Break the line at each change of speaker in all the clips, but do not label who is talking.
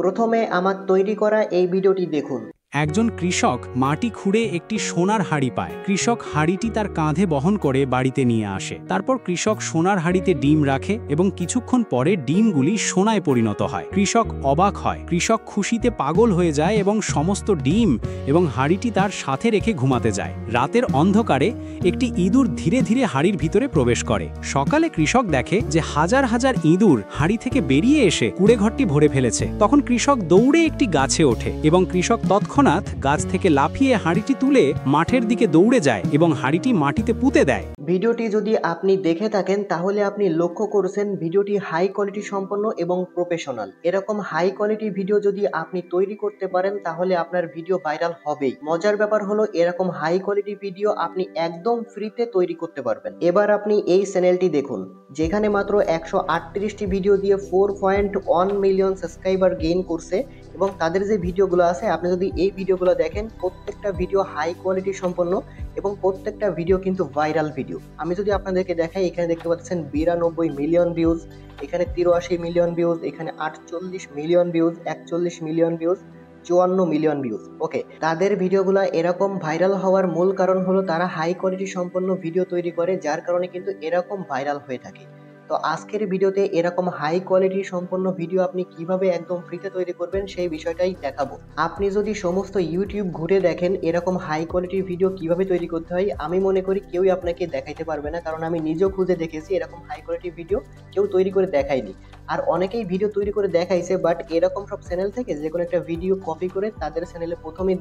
প্রথমে আমার তৈরি করা এই ভিডিওটি দেখুন।
একজন কৃষক মাটি খুঁড়ে একটি সোনার হাঁড়ি পায়। কৃষক হাঁড়িটি তার কাঁধে বহন করে বাড়িতে নিয়ে আসে। তারপর কৃষক সোনার হাঁড়িতে ডিম রাখে এবং কিছুক্ষণ পরে ডিমগুলি সোনায় পরিণত হয়। কৃষক অবাক হয়। কৃষক খুশিতে পাগল হয়ে যায় এবং সমস্ত ডিম এবং হাঁড়িটি তার সাথে রেখে ঘুমাতে যায়। রাতের অন্ধকারে একটি ইঁদুর ধীরে ধীরে হাঁড়ির ভিতরে প্রবেশ করে। সকালে কৃষক দেখে যে হাজার হাজার ইঁদুর হাঁড়ি থেকে বেরিয়ে এসে কুঁড়েঘরটি ভরে ফেলেছে। তখন কৃষক দৌড়ে একটি গাছে ওঠে এবং কৃষক তৎক্ষণাৎ গাছ থেকে লাফিয়ে হাঁড়িটি তুলে মাঠের দিকে দৌড়ে যায় এবং হাঁড়িটি মাটিতে পুঁতে দেয়।
ভিডিওটি যদি আপনি দেখে থাকেন তাহলে আপনি লক্ষ্য করছেন ভিডিওটি হাই কোয়ালিটি সম্পন্ন এবং প্রফেশনাল। এরকম হাই কোয়ালিটি ভিডিও যদি আপনি তৈরি করতে পারেন তাহলে আপনার ভিডিও ভাইরাল হবেই। মজার ব্যাপার হলো এরকম হাই কোয়ালিটি ভিডিও আপনি একদম ফ্রিতে তৈরি করতে পারবেন। এবার আপনি এই চ্যানেলটি দেখুন, যেখানে মাত্র 138টি ভিডিও দিয়ে 4.1 মিলিয়ন সাবস্ক্রাইবার গেইন করছে এবং তাদের যে ভিডিওগুলো আছে আপনি যদি এই ভিডিওগুলো দেখেন প্রত্যেকটা ভিডিও হাই কোয়ালিটি সম্পন্ন এবং প্রত্যেকটা ভিডিও কিন্তু ভাইরাল ভিডিও। আমি যদি আপনাদেরকে দেখাই, এখানে দেখতে পাচ্ছেন 92 মিলিয়ন ভিউজ, এখানে 83 মিলিয়ন ভিউজ, এখানে 48 million views, 41 million views, 54 million views. Okay, তাদের ভিডিওগুলো এরকম ভাইরাল হওয়ার মূল কারণ হলো তারা হাই কোয়ালিটি সম্পন্ন ভিডিও তৈরি করে, যার কারণে কিন্তু এরকম ভাইরাল হয়ে থাকে। তো আজকের ভিডিওতে এরকম হাই কোয়ালিটি সম্পন্ন ভিডিও আপনি কিভাবে একদম ফ্রিতে তৈরি করবেন সেই বিষয়টাই দেখাবো। আপনি যদি সমস্ত ইউটিউব ঘুরে দেখেন এরকম হাই কোয়ালিটির ভিডিও কিভাবে তৈরি করতে হয়, আমি মনে করি কেউই আপনাকে দেখাইতে পারবে না, কারণ আমি নিজেও খুঁজে দেখেছি এরকম হাই কোয়ালিটির ভিডিও কেউ তৈরি করে দেখায়নি। আর অনেকেই ভিডিও তৈরি করে দেখাইছে, বাট এরকম সব চ্যানেল থেকে যে কোনো একটা ভিডিও কপি করে তাদের চ্যানেলে প্রথমে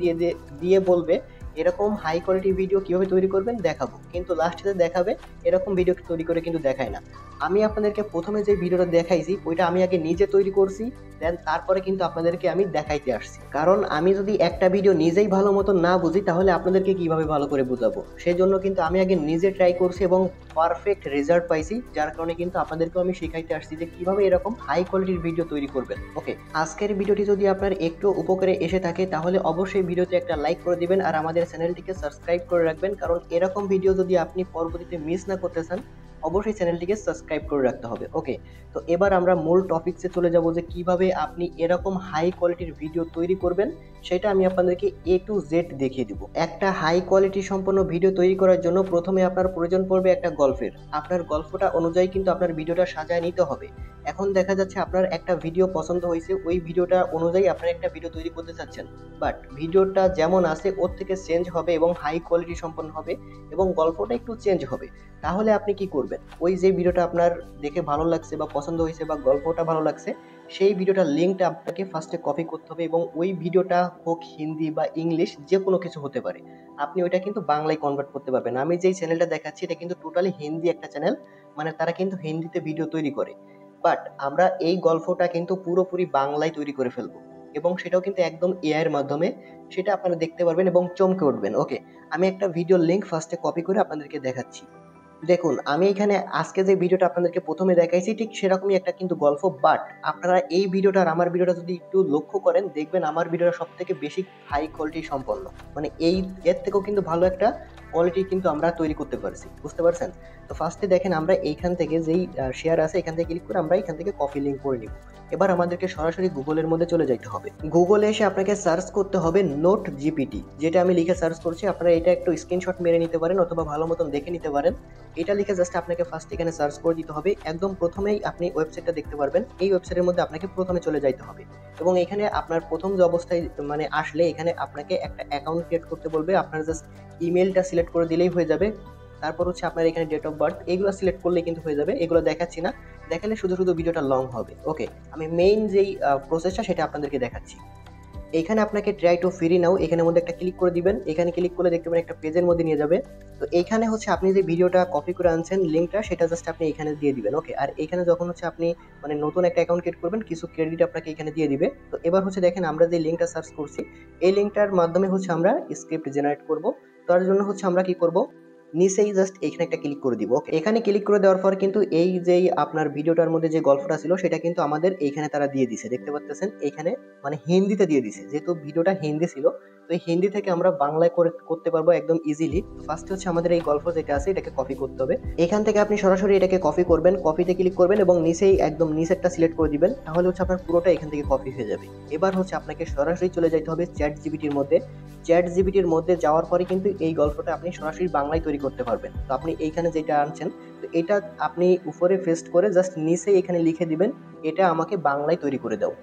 দিয়ে বলবে এরকম হাই কোয়ালিটি ভিডিও কিভাবে তৈরি করবেন দেখাবো, কিন্তু লাস্টে দেখাবে এরকম ভিডিও তৈরি করে কিন্তু দেখায় না। আমি আপনাদেরকে প্রথমে যে ভিডিওটা দেখাইছি ওইটা আমি আগে নিজে তৈরি করছি, দেন তারপরে কিন্তু আপনাদেরকে আমি দেখাইতে আসছি। কারণ আমি যদি একটা ভিডিও নিজেই ভালো মতো না বুঝি তাহলে আপনাদেরকে কিভাবে ভালো করে বুঝাবো, সেই জন্য কিন্তু আমি আগে নিজে ট্রাই করছি এবং পারফেক্ট রেজাল্ট পাইছি, যার কারণে কিন্তু আপনাদেরকেও আমি শেখাইতে আসছি যে কিভাবে এরকম হাই কোয়ালিটির ভিডিও তৈরি করবেন। ওকে, আজকের ভিডিওটি যদি আপনার একটু উপকারে এসে থাকে তাহলে অবশ্যই ভিডিওতে একটা লাইক করে দিবেন আর আমাদের চ্যানেলটিকে সাবস্ক্রাইব করে রাখবেন, কারণ এরকম ভিডিও যদি আপনি পরবর্তীতে মিস না করতে চান অবশ্যই চ্যানেলটিকে সাবস্ক্রাইব করে রাখতে হবে। ওকে, তো এবার আমরা মূল টপিকসে চলে যাব যে কিভাবে আপনি এরকম হাই কোয়ালিটির ভিডিও তৈরি করবেন, সেটা আমি আপনাদেরকে A to Z দেখিয়ে দিব। একটা হাই কোয়ালিটি সম্পন্ন ভিডিও তৈরি করার জন্য প্রথমে আপনার প্রয়োজন পড়বে একটা গল্পের। আপনার গল্পটা অনুযায়ী কিন্তু আপনার ভিডিওটা সাজায় নিতে হবে। এখন দেখা যাচ্ছে আপনার একটা ভিডিও পছন্দ হয়েছে, ওই ভিডিওটা অনুযায়ী আপনার একটা ভিডিও তৈরি করতে চাচ্ছেন, বাট ভিডিওটা যেমন আছে ওর থেকে চেঞ্জ হবে এবং হাই কোয়ালিটি সম্পন্ন হবে এবং গল্পটা একটু চেঞ্জ হবে। তাহলে আপনি কি করবেন, ওই যে ভিডিওটা আপনার দেখে ভালো লাগছে বা পছন্দ হয়েছে বা গল্পটা ভালো লাগছে সেই ভিডিওটার লিঙ্কটা আপনাকে ফার্স্টে কপি করতে হবে এবং ওই ভিডিওটা হোক হিন্দি বা ইংলিশ যে কোনো কিছু হতে পারে, আপনি ওইটা কিন্তু বাংলায় কনভার্ট করতে পারবেন। আমি যেই চ্যানেলটা দেখাচ্ছি এটা কিন্তু টোটালি হিন্দি একটা চ্যানেল, মানে তারা কিন্তু হিন্দিতে ভিডিও তৈরি করে, বাট আমরা এই গল্পটা কিন্তু পুরোপুরি বাংলায় তৈরি করে ফেলবো এবং সেটাও কিন্তু একদম এআই এর মাধ্যমে, সেটা আপনারা দেখতে পারবেন এবং চমকে উঠবেন। ওকে, আমি একটা ভিডিওর লিঙ্ক ফার্স্টে কপি করে আপনাদেরকে দেখাচ্ছি। দেখুন, আমি এখানে আজকে যে ভিডিওটা আপনাদেরকে প্রথমে দেখাইছি ঠিক সেরকমই একটা কিন্তু গল্প, বাট আপনারা এই ভিডিওটা আর আমার ভিডিওটা যদি একটু লক্ষ্য করেন দেখবেন আমার ভিডিওটা সব থেকে বেশি হাই কোয়ালিটি সম্পন্ন, মানে এর থেকেও কিন্তু ভালো একটা কোয়ালিটি কিন্তু আমরা তৈরি করতে পারছি, বুঝতে পারছেন? তো ফার্স্টে দেখেন আমরা এইখান থেকে যেই শেয়ার আছে এখান থেকে ক্লিক করে আমরা এখান থেকে কপি লিঙ্ক করে নিব। এবার আমাদেরকে সরাসরি গুগলের মধ্যে চলে যাইতে হবে। গুগলে এসে আপনাকে সার্চ করতে হবে নোট জিপিটি, যেটা আমি লিখে সার্চ করছি। আপনারা এটা একটু স্ক্রিনশট মেরে নিতে পারেন অথবা ভালো মতন দেখে নিতে পারেন। এটা লিখে জাস্ট আপনাকে ফার্স্ট এখানে সার্চ করে দিতে হবে। একদম প্রথমেই আপনি ওয়েবসাইটটা দেখতে পারবেন, এই ওয়েবসাইটের মধ্যে আপনাকে প্রথমে চলে যাইতে হবে এবং এখানে আপনার প্রথম যে অবস্থায় মানে আসলে এখানে আপনাকে একটা অ্যাকাউন্ট ক্রিয়েট করতে বলবে। আপনার জাস্ট ইমেলটা সিলেক্ট করে দিলেই হয়ে যাবে। তারপর হচ্ছে আপনার এখানে ডেট অফ বার্থ, এগুলো সিলেক্ট করলেই কিন্তু হয়ে যাবে। এগুলো দেখাচ্ছি না, দেখালে শুধু শুধু ভিডিওটা লং হবে। ওকে, আমি মেইন যেই প্রসেসটা সেটা আপনাদেরকে দেখাচ্ছি। এইখানে আপনাকে ট্রাই টু ফ্রি নাও, এখানের মধ্যে একটা ক্লিক করে দিবেন। এখানে ক্লিক করলে দেখতে পাবেন একটা পেজের মধ্যে নিয়ে যাবে। তো এইখানে হচ্ছে আপনি যে ভিডিওটা কপি করে আনছেন লিঙ্কটা, সেটা জাস্ট আপনি এখানে দিয়ে দিবেন। ওকে, আর এখানে যখন হচ্ছে আপনি মানে নতুন একটা অ্যাকাউন্ট ক্রিয়েট করবেন কিছু ক্রেডিট আপনাকে এখানে দিয়ে দিবে। তো এবার হচ্ছে দেখেন আমরা যে লিঙ্কটা সার্চ করছি এই লিঙ্কটার মাধ্যমে হচ্ছে আমরা স্ক্রিপ্ট জেনারেট করব। তার জন্য হচ্ছে আমরা কি করব, নিচেই জাস্ট এখানে একটা ক্লিক করে দিব। ওকে, এখানে ক্লিক করে দেওয়ার পর কিন্তু এই যে আপনার ভিডিওটার মধ্যে যে গল্পটা ছিল সেটা কিন্তু আমাদের এইখানে তারা দিয়ে দিছে, দেখতে পাচ্ছেন এখানে মানে হিন্দিতে দিয়ে দিছে, যেহেতু ভিডিওটা হিন্দি ছিল তো তো হিন্দি থেকে আমরা বাংলায় করতে পারবো একদম ইজিলি। ফার্স্ট হচ্ছে আমাদের এই গল্প যেটা আছে এটাকে কপি করতে হবে। এখান থেকে আপনি সরাসরি এটাকে কপি করবেন, কপিতে ক্লিক করবেন এবং নিচেই একদম নিচেরটা সিলেক্ট করে দিবেন, তাহলে হচ্ছে আপনার পুরোটা এখান থেকে কপি হয়ে যাবে। এবার হচ্ছে আপনাকে সরাসরি চলে যেতে হবে চ্যাট জিপিটির মধ্যে। চ্যাট জিপিটির মধ্যে যাওয়ার পরে কিন্তু এই গল্পটা আপনি সরাসরি বাংলায় তৈরি করতে পারবেন। তো আপনি এইখানে যেটা আনছেন, তো এটা আপনি উপরে পেস্ট করে জাস্ট নিচে এখানে লিখে দিবেন, এটা আমাকে বাংলায় তৈরি করে দাও।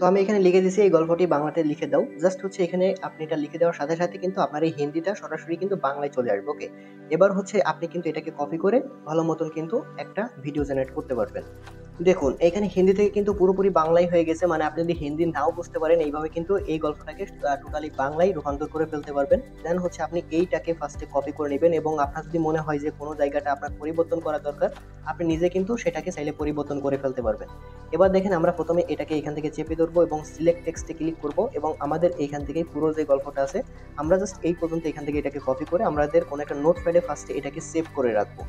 তো আমি এখানে লিখে দিয়েছি এই গল্পটি বাংলাতে লিখে দাও। জাস্ট হচ্ছে এখানে আপনি এটা লিখে দেওয়ার সাথে সাথে কিন্তু আপনার এই হিন্দিটা সরাসরি কিন্তু বাংলায় চলে আসবে। ওকে, এবার হচ্ছে আপনি কিন্তু এটাকে কপি করে ভালো মতন কিন্তু একটা ভিডিও জেনারেট করতে পারবেন। দেখুন এখানে হিন্দি থেকে কিন্তু পুরোপুরি বাংলায় হয়ে গেছে, মানে আপনি যদি হিন্দি নাও বুঝতে পারেন এইভাবে কিন্তু এই গল্পটাকে টোটালি বাংলায় রূপান্তর করে ফেলতে পারবেন। দেন হচ্ছে আপনি এইটাকে ফার্স্টে কপি করে নেবেন এবং আপনার যদি মনে হয় যে কোনো জায়গাটা আপনার পরিবর্তন করা দরকার, আপনি নিজে কিন্তু সেটাকে চাইলে পরিবর্তন করে ফেলতে পারবেন। এবার দেখেন আমরা প্রথমে এটাকে এখান থেকে চেপে ধরবো এবং সিলেক্ট টেক্সটে ক্লিক করব এবং আমাদের এইখান থেকে পুরো যে গল্পটা আছে আমরা জাস্ট এই পর্যন্ত এখান থেকে এটাকে কপি করে আমাদের কোনো একটা নোটপ্যাডে ফার্স্টে এটাকে সেভ করে রাখবো।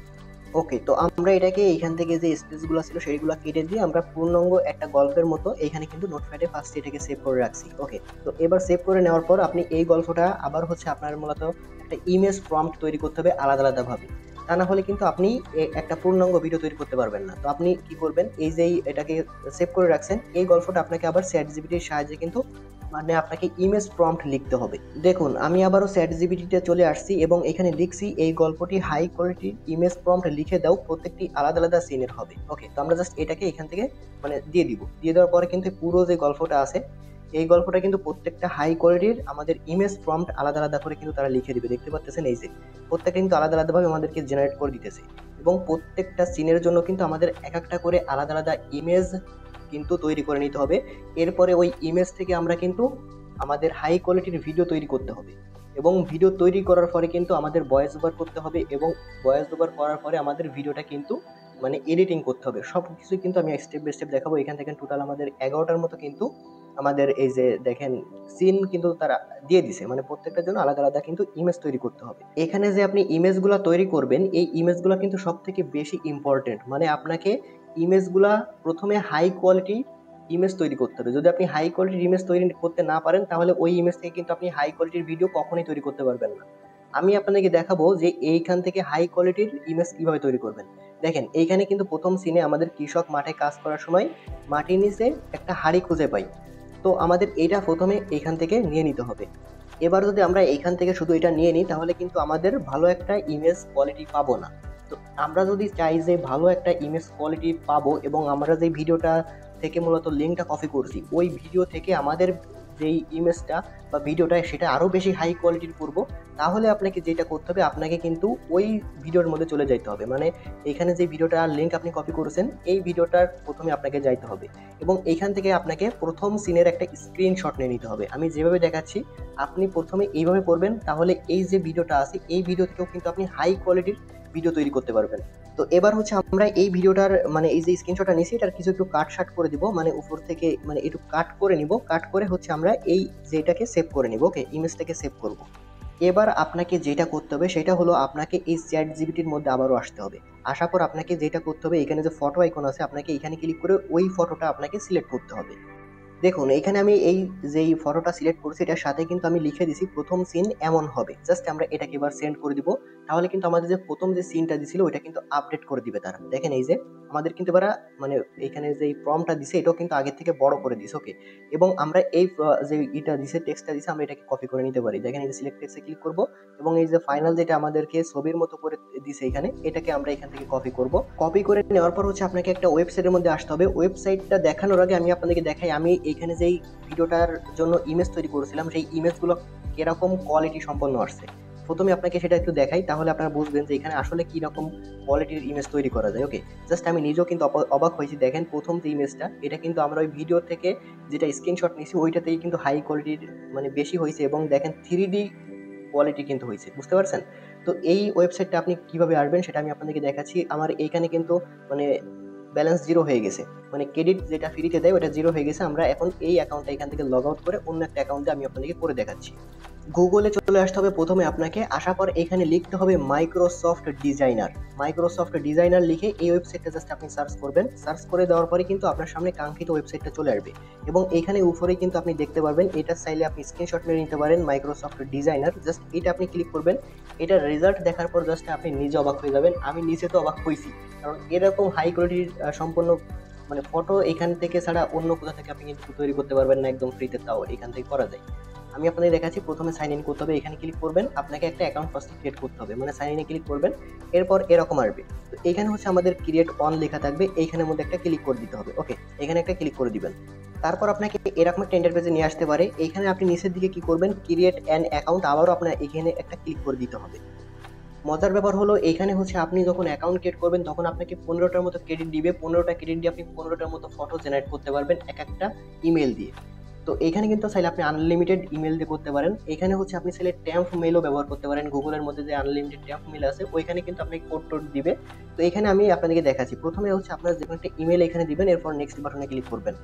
ওকে, তো আমরা এটাকে এইখান থেকে যে স্পেসগুলো ছিল সেগুলো কেটে দিয়ে আমরা পূর্ণাঙ্গ একটা গল্পের মতো এখানে কিন্তু নোটপ্যাডে ফার্স্ট এটাকে সেভ করে রাখছি। ওকে, তো এবার সেভ করে নেওয়ার পর আপনি এই গল্পটা আবার হচ্ছে আপনার মূলত একটা ইমেজ প্রম্পট তৈরি করতে হবে আলাদা আলাদাভাবে, তা না হলে কিন্তু আপনি একটা পূর্ণাঙ্গ ভিডিও তৈরি করতে পারবেন না। তো আপনি কি করবেন, এই যে এটাকে সেভ করে রাখছেন এই গল্পটা আপনাকে আবার চ্যাট জিপিটির সাহায্যে কিন্তু মানে আপনাকে ইমেজ প্রম্পট লিখতে হবে। দেখুন আমি আবারও চ্যাট জিপিটিতে চলে আসছি এবং এখানে লিখছি এই গল্পটি হাই কোয়ালিটির ইমেজ প্রম্পট লিখে দাও, প্রত্যেকটি আলাদা আলাদা সিনের হবে। ওকে, তো আমরা জাস্ট এটাকে এখান থেকে মানে দিয়ে দিব। দিয়ে দেওয়ার পরে কিন্তু পুরো যে গল্পটা আছে এই গল্পটা কিন্তু প্রত্যেকটা হাই কোয়ালিটির আমাদের ইমেজ প্রম্পট আলাদা আলাদা করে কিন্তু তারা লিখে দিবে। দেখতে পাচ্ছেন এই যে প্রত্যেকটা কিন্তু আলাদা আলাদাভাবে আমাদেরকে জেনারেট করে দিতেছে এবং প্রত্যেকটা সিনের জন্য কিন্তু আমাদের এক একটা করে আলাদা আলাদা ইমেজ কিন্তু তৈরি করে নিতে হবে। এরপরে ওই ইমেজ থেকে আমরা কিন্তু আমাদের হাই কোয়ালিটির ভিডিও তৈরি করতে হবে এবং ভিডিও তৈরি করার পরে কিন্তু আমাদের ভয়েস ওভার করতে হবে এবং ভয়েস ওভার করার পরে আমাদের ভিডিওটা কিন্তু মানে এডিটিং করতে হবে। সব কিছু কিন্তু আমি স্টেপ বাই স্টেপ দেখাবো। এখান থেকে টোটাল আমাদের 11টার মতো কিন্তু আমাদের এই যে দেখেন সিন কিন্তু তারা দিয়ে দিছে, মানে প্রত্যেকটার জন্য আলাদা আলাদা কিন্তু ইমেজ তৈরি করতে হবে। এখানে যে আপনি ইমেজগুলো তৈরি করবেন এই ইমেজগুলো কিন্তু সব থেকে বেশি ইম্পর্টেন্ট, মানে আপনাকে ইমেজগুলা প্রথমে হাই কোয়ালিটি ইমেজ তৈরি করতে হবে। যদি আপনি হাই কোয়ালিটির ইমেজ তৈরি করতে না পারেন তাহলে ওই ইমেজ থেকে কিন্তু আপনি হাই কোয়ালিটির ভিডিও কখনোই তৈরি করতে পারবেন না। আমি আপনাদেরকে দেখাবো যে এইখান থেকে হাই কোয়ালিটির ইমেজ কিভাবে তৈরি করবেন। দেখেন এইখানে কিন্তু প্রথম সিনে আমাদের কৃষক মাঠে কাজ করার সময় মাটির নিচে একটা হাড়ি খুঁজে পাই। তো আমাদের এইটা প্রথমে এইখান থেকে নিয়ে নিতে হবে। এবার যদি আমরা এইখান থেকে শুধু এটা নিয়ে নিই তাহলে কিন্তু আমাদের ভালো একটা ইমেজ কোয়ালিটি পাবো না। তো আমরা যদি চাই যে ভালো একটা ইমেজ কোয়ালিটি পাবো এবং আমরা যে ভিডিওটা থেকে মূলত লিঙ্কটা কপি করছি ওই ভিডিও থেকে আমাদের যেই ইমেজটা বা ভিডিওটা সেটা আরও বেশি হাই কোয়ালিটির করবো, তাহলে আপনাকে যেটা করতে হবে আপনাকে কিন্তু ওই ভিডিওর মধ্যে চলে যাইতে হবে। মানে এখানে যে ভিডিওটার লিঙ্ক আপনি কপি করেছেন এই ভিডিওটার প্রথমে আপনাকে যাইতে হবে এবং এইখান থেকে আপনাকে প্রথম সিনের একটা স্ক্রিনশট নিয়ে নিতে হবে। আমি যেভাবে দেখাচ্ছি আপনি প্রথমে এইভাবে করবেন, তাহলে এই যে ভিডিওটা আছে এই ভিডিও থেকেও কিন্তু আপনি হাই কোয়ালিটির ভিডিও তৈরি করতে পারবেন। তো এবার হচ্ছে আমরা এই ভিডিওটার মানে এই যে স্ক্রিনশটটা নিয়েছি এটার কিছু একটু কাট শাট করে দিব, মানে উপর থেকে মানে একটু কাট করে নিব। কাট করে হচ্ছে আমরা এই যেটাকে সেভ করে নিব। ওকে, ইমেজটাকে সেভ করব। এবার আপনাকে যেটা করতে হবে সেটা হলো আপনাকে এই চ্যাট জিপিটির মধ্যে আবারও আসতে হবে। আসার পর আপনাকে যেটা করতে হবে এখানে যে ফটো আইকন আছে আপনাকে এখানে ক্লিক করে ওই ফটোটা আপনাকে সিলেক্ট করতে হবে। দেখুন এখানে আমি এই যেই ফটোটা সিলেক্ট করছি এটার সাথে কিন্তু আমি লিখে দিছি প্রথম সিন এমন হবে। জাস্ট আমরা এটাকে এবার সেন্ড করে দিব, তাহলে কিন্তু আমাদের যে প্রথম যে সিনটা দিছিল ওটা কিন্তু আপডেট করে দিবে তারা। দেখেন এই যে আমাদের কিন্তু এবার মানে এখানে যে প্রম্পটটা দিছে এটাও কিন্তু আগের থেকে বড় করে দিছে। ওকে, এবং আমরা এই যে এটা দিছে টেক্সটটা দিছে আমরা এটাকে কপি করে নিতে পারি। দেখেন এই যে সিলেক্ট টেক্সটে ক্লিক করব এবং এই যে ফাইনাল যেটা আমাদেরকে ছবির মতো করে দিছে এখানে এটাকে আমরা এখান থেকে কপি করব। কপি করে নেওয়ার পর হচ্ছে আপনাকে একটা ওয়েবসাইটের মধ্যে আসতে হবে। ওয়েবসাইটটা দেখানোর আগে আমি আপনাদেরকে দেখাই আমি এখানে যেই ভিডিওটার জন্য ইমেজ তৈরি করেছিলাম সেই ইমেজগুলো কিরকম কোয়ালিটি সম্পন্ন আসছে প্রথমে আপনাকে সেটা একটু দেখাই, তাহলে আপনারা বুঝবেন যে এখানে আসলে কি রকম কোয়ালিটির ইমেজ তৈরি করা যায়। ওকে, জাস্ট আমি নিজেও কিন্তু অবাক হয়েছি। দেখেন প্রথম যে ইমেজটা এটা কিন্তু আমরা ওই ভিডিও থেকে যেটা স্ক্রিনশট নিয়েছি ওইটাতেই কিন্তু হাই কোয়ালিটির মানে বেশি হয়েছে এবং দেখেন 3D কোয়ালিটি কিন্তু হয়েছে, বুঝতে পারছেন? তো এই ওয়েবসাইটটা আপনি কিভাবে আসবেন সেটা আমি আপনাদেরকে দেখাচ্ছি। আমার এইখানে কিন্তু মানে ব্যালেন্স জিরো হয়ে গেছে, মানে ক্রেডিট যেটা ফ্রিতে দেয় ওটা জিরো হয়ে গেছে। আমরা এখন এই অ্যাকাউন্টটা এখান থেকে লগ আউট করে অন্য একটা অ্যাকাউন্টে আমি আপনাদেরকে করে দেখাচ্ছি। গুগলে চলে আসতে হবে প্রথমে আপনাকে, আসার পর এখানে লিখতে হবে মাইক্রোসফট ডিজাইনার। মাইক্রোসফট ডিজাইনার লিখে এই ওয়েবসাইটটা জাস্ট আপনি সার্চ করবেন। সার্চ করে দেওয়ার পরে কিন্তু আপনার সামনে কাঙ্ক্ষিত ওয়েবসাইটটা চলে আসবে এবং এখানে উপরে কিন্তু আপনি দেখতে পারবেন, এটা চাইলে আপনি স্ক্রিনশট নিয়ে নিতে পারেন মাইক্রোসফট ডিজাইনার। জাস্ট এটা আপনি ক্লিক করবেন। এটার রেজাল্ট দেখার পর জাস্ট আপনি নিজে অবাক হয়ে যাবেন। আমি নিজে তো অবাক হয়েছি, কারণ এরকম হাই কোয়ালিটির সম্পন্ন মানে ফটো এখান থেকে ছাড়া অন্য কোথা থেকে আপনি কিন্তু তৈরি করতে পারবেন না একদম ফ্রিতে, তাও এখান থেকে করা যায়। আমি আপনাদের দেখাচ্ছি। প্রথমে সাইন ইন করতে হবে, এখানে ক্লিক করবেন। আপনাকে একটা অ্যাকাউন্ট ফার্স্ট ক্রিয়েট করতে হবে, মানে সাইন ইনে ক্লিক করবেন। এরপর এরকম আসবে, তো এখানে হচ্ছে আমাদের ক্রিয়েট অন লেখা থাকবে, এইখানের মধ্যে একটা ক্লিক করে দিতে হবে। ওকে, এখানে একটা ক্লিক করে দিবেন। তারপর আপনাকে এরকম একটা ইন্টারফেসে নিয়ে আসতে পারে। এইখানে আপনি নিচের দিকে কি করবেন, ক্রিয়েট অ্যান অ্যাকাউন্ট, আবারও আপনার এখানে একটা ক্লিক করে দিতে হবে। মজার ব্যাপার হলো এখানে হচ্ছে আপনি যখন অ্যাকাউন্ট ক্রিয়েট করবেন তখন আপনাকে 15টার মতো ক্রেডিট দিবে। 15টা ক্রেডিট দিয়ে আপনি 15টার মতো ফটো জেনারেট করতে পারবেন এক একটা ইমেল দিয়ে। তো এখানে কিন্তু চাইলে আপনি আনলিমিটেড ইমেল দিয়ে করতে পারেন। এখানে হচ্ছে আপনি চাইলে ট্যাম্প মেলও ব্যবহার করতে পারেন। গুগলের মধ্যে যে আনলিমিটেড ট্যাম্প মেল আছে ওইখানে কিন্তু আপনাকে কোড টোড দিবে। তো এখানে আমি আপনাদেরকে দেখাচ্ছি। প্রথমে হচ্ছে আপনার যে কোনো একটা ইমেল এখানে দিবেন, এরপর নেক্সট বাটনে ক্লিক করবেন।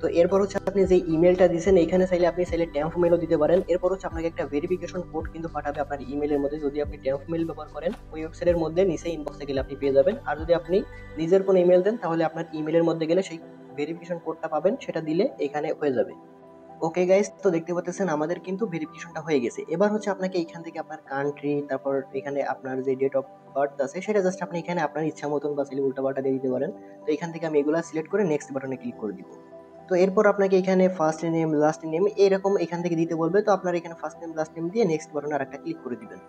তো এরপর হচ্ছে আপনি যে ইমেলটা দিয়েছেন এখানে চাইলে আপনি ট্যাম্প মেলও দিতে পারেন। এরপর হচ্ছে আপনাকে একটা ভেরিফিকেশন কোড কিন্তু পাঠাবে আপনার ইমেলের মধ্যে। যদি আপনি ট্যাম্প মেল ব্যবহার করেন ওই ওয়েবসাইটের মধ্যে নিচে ইনবক্সে গেলে আপনি পেয়ে যাবেন। আর যদি আপনি নিজের কোনো ইমেল দেন তাহলে আপনার ইমেলের মধ্যে গেলে সেই ভেরিফিকেশন কোডটা পাবেন, সেটা দিলে এখানে হয়ে যাবে। ওকে গাইস, তো দেখতে পাচ্ছেন আমাদের কিন্তু ভেরিফিকেশনটা হয়ে গেছে। এবার হচ্ছে আপনাকে এখান থেকে আপনার কান্ট্রি, তারপর এখানে আপনার যে ডেট অফ বার্থ আছে সেটা জাস্ট আপনি এখানে আপনার ইচ্ছা মতন বা উল্টাপাল্টা দিয়ে দিতে পারেন। তো এখান থেকে আমি এগুলা সিলেক্ট করে নেক্সট বাটনে ক্লিক করে দিব। তো এরপর আপনাকে এখানে ফার্স্ট নেম লাস্ট নেম এরকম এখান থেকে দিতে বলবে। তো আপনার এখানে ফার্স্ট নেম লাস্ট নেম দিয়ে নেক্সট বাটনে আরেকটা ক্লিক করে দিবেন।